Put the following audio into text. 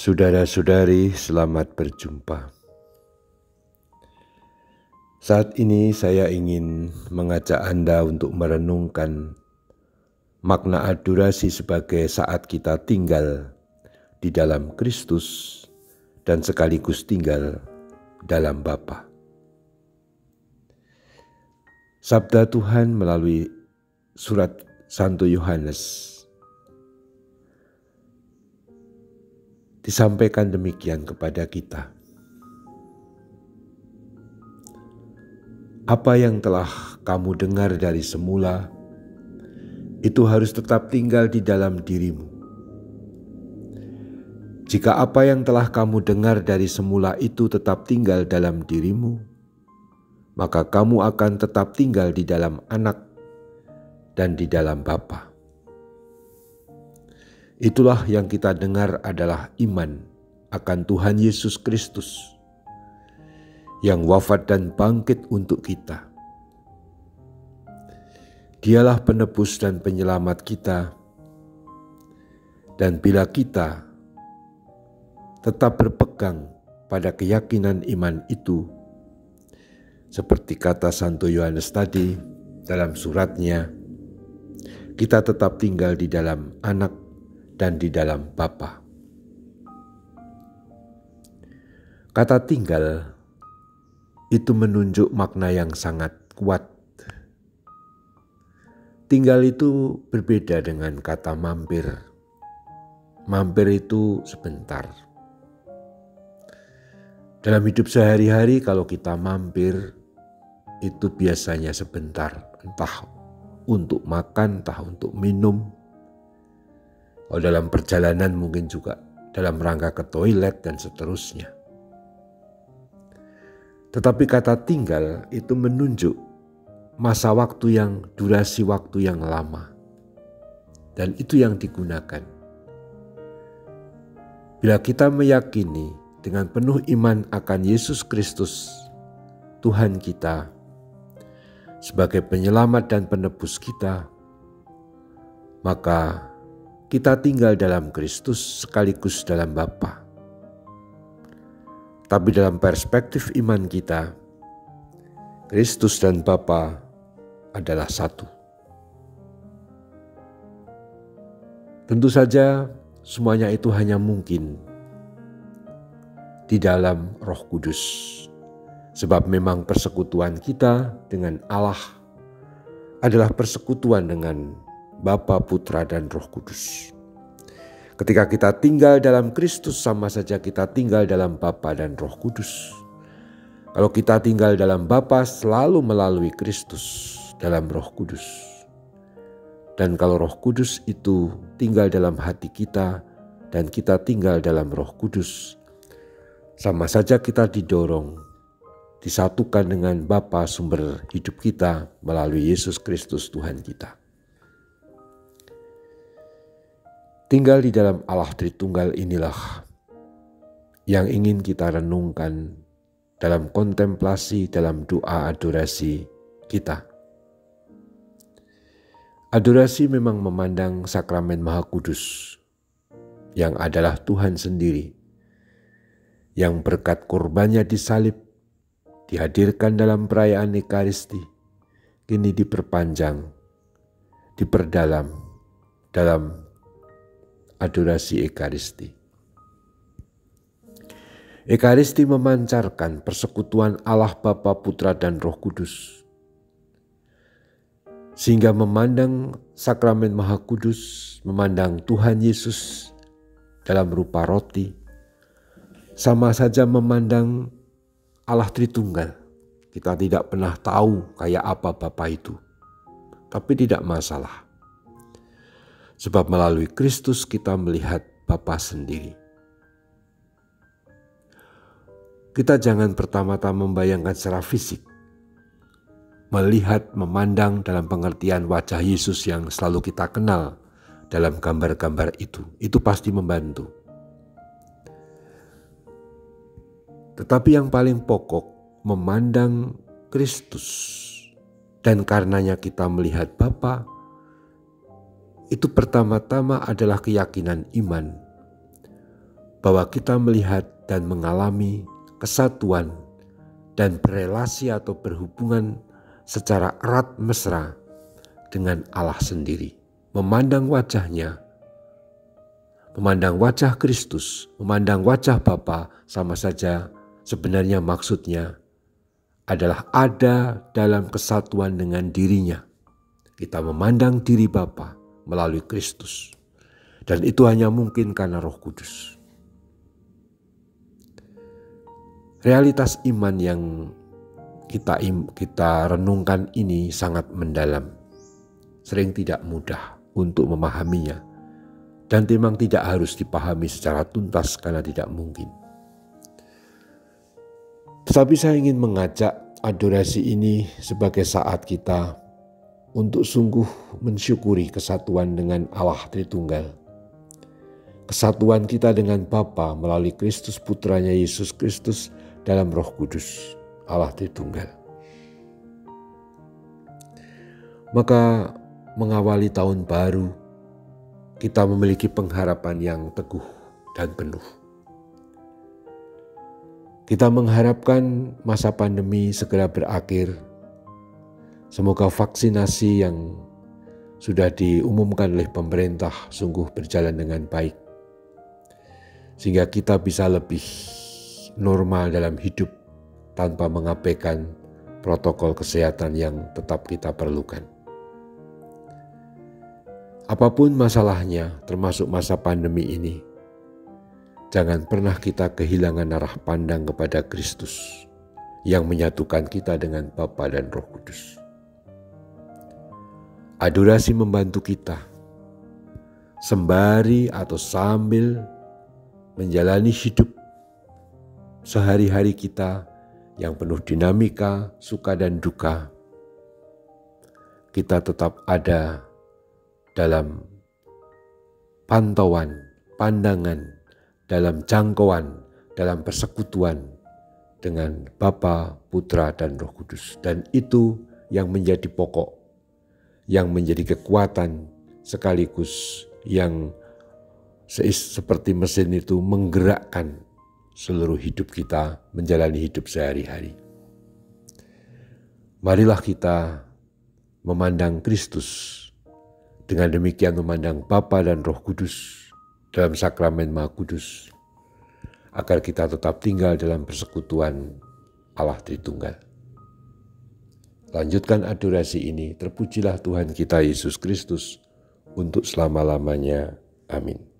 Saudara-saudari, selamat berjumpa. Saat ini saya ingin mengajak Anda untuk merenungkan makna adorasi sebagai saat kita tinggal di dalam Kristus dan sekaligus tinggal dalam Bapa. Sabda Tuhan melalui surat Santo Yohanes disampaikan demikian kepada kita. Apa yang telah kamu dengar dari semula, itu harus tetap tinggal di dalam dirimu. Jika apa yang telah kamu dengar dari semula itu tetap tinggal dalam dirimu, maka kamu akan tetap tinggal di dalam Anak dan di dalam Bapa. Itulah yang kita dengar adalah iman akan Tuhan Yesus Kristus yang wafat dan bangkit untuk kita. Dialah penebus dan penyelamat kita, dan bila kita tetap berpegang pada keyakinan iman itu, seperti kata Santo Yohanes tadi dalam suratnya, kita tetap tinggal di dalam Anak dan di dalam Bapa. Kata tinggal itu menunjuk makna yang sangat kuat. Tinggal itu berbeda dengan kata mampir. Mampir itu sebentar. Dalam hidup sehari-hari kalau kita mampir itu biasanya sebentar, entah untuk makan, entah untuk minum. Kalau dalam perjalanan mungkin juga dalam rangka ke toilet dan seterusnya. Tetapi kata tinggal itu menunjuk masa waktu yang durasi waktu yang lama. Dan itu yang digunakan. Bila kita meyakini dengan penuh iman akan Yesus Kristus, Tuhan kita, sebagai penyelamat dan penebus kita, maka kita tinggal dalam Kristus sekaligus dalam Bapa. Tapi dalam perspektif iman kita, Kristus dan Bapa adalah satu. Tentu saja semuanya itu hanya mungkin di dalam Roh Kudus. Sebab memang persekutuan kita dengan Allah adalah persekutuan dengan Bapa, Putra, dan Roh Kudus. Ketika kita tinggal dalam Kristus, sama saja kita tinggal dalam Bapa dan Roh Kudus. Kalau kita tinggal dalam Bapa, selalu melalui Kristus dalam Roh Kudus. Dan kalau Roh Kudus itu tinggal dalam hati kita dan kita tinggal dalam Roh Kudus, sama saja kita didorong, disatukan dengan Bapa sumber hidup kita melalui Yesus Kristus Tuhan kita. Tinggal di dalam Allah Tritunggal inilah yang ingin kita renungkan dalam kontemplasi, dalam doa adorasi kita. Adorasi memang memandang sakramen Maha Kudus yang adalah Tuhan sendiri, yang berkat korbannya disalib, dihadirkan dalam perayaan Ekaristi, kini diperpanjang, diperdalam dalam adorasi Ekaristi. Ekaristi memancarkan persekutuan Allah Bapa, Putra, dan Roh Kudus. Sehingga memandang sakramen Maha Kudus, memandang Tuhan Yesus dalam rupa roti, sama saja memandang Allah Tritunggal. Kita tidak pernah tahu kayak apa Bapa itu, tapi tidak masalah. Sebab melalui Kristus kita melihat Bapa sendiri. Kita jangan pertama-tama membayangkan secara fisik. Melihat, memandang dalam pengertian wajah Yesus yang selalu kita kenal dalam gambar-gambar itu. Itu pasti membantu. Tetapi yang paling pokok, memandang Kristus. Dan karenanya kita melihat Bapa, itu pertama-tama adalah keyakinan iman bahwa kita melihat dan mengalami kesatuan dan berelasi atau berhubungan secara erat mesra dengan Allah sendiri. Memandang wajahnya, memandang wajah Kristus, memandang wajah Bapa sama saja sebenarnya maksudnya adalah ada dalam kesatuan dengan dirinya. Kita memandang diri Bapa melalui Kristus. Dan itu hanya mungkin karena Roh Kudus. Realitas iman yang kita renungkan ini sangat mendalam. Sering tidak mudah untuk memahaminya. Dan memang tidak harus dipahami secara tuntas karena tidak mungkin. Tetapi saya ingin mengajak adorasi ini sebagai saat kita untuk sungguh mensyukuri kesatuan dengan Allah Tritunggal. Kesatuan kita dengan Bapa melalui Kristus Putranya Yesus Kristus dalam Roh Kudus, Allah Tritunggal. Maka mengawali tahun baru, kita memiliki pengharapan yang teguh dan penuh. Kita mengharapkan masa pandemi segera berakhir. Semoga vaksinasi yang sudah diumumkan oleh pemerintah sungguh berjalan dengan baik. Sehingga kita bisa lebih normal dalam hidup tanpa mengabaikan protokol kesehatan yang tetap kita perlukan. Apapun masalahnya, termasuk masa pandemi ini, jangan pernah kita kehilangan arah pandang kepada Kristus yang menyatukan kita dengan Bapa dan Roh Kudus. Adorasi membantu kita sembari atau sambil menjalani hidup sehari-hari kita yang penuh dinamika, suka dan duka. Kita tetap ada dalam pantauan, pandangan, dalam jangkauan, dalam persekutuan dengan Bapa, Putra, dan Roh Kudus. Dan itu yang menjadi pokok, yang menjadi kekuatan sekaligus yang seperti mesin itu menggerakkan seluruh hidup kita menjalani hidup sehari-hari. Marilah kita memandang Kristus, dengan demikian memandang Bapa dan Roh Kudus dalam sakramen Maha Kudus, agar kita tetap tinggal dalam persekutuan Allah Tritunggal. Lanjutkan adorasi ini, terpujilah Tuhan kita Yesus Kristus untuk selama-lamanya. Amin.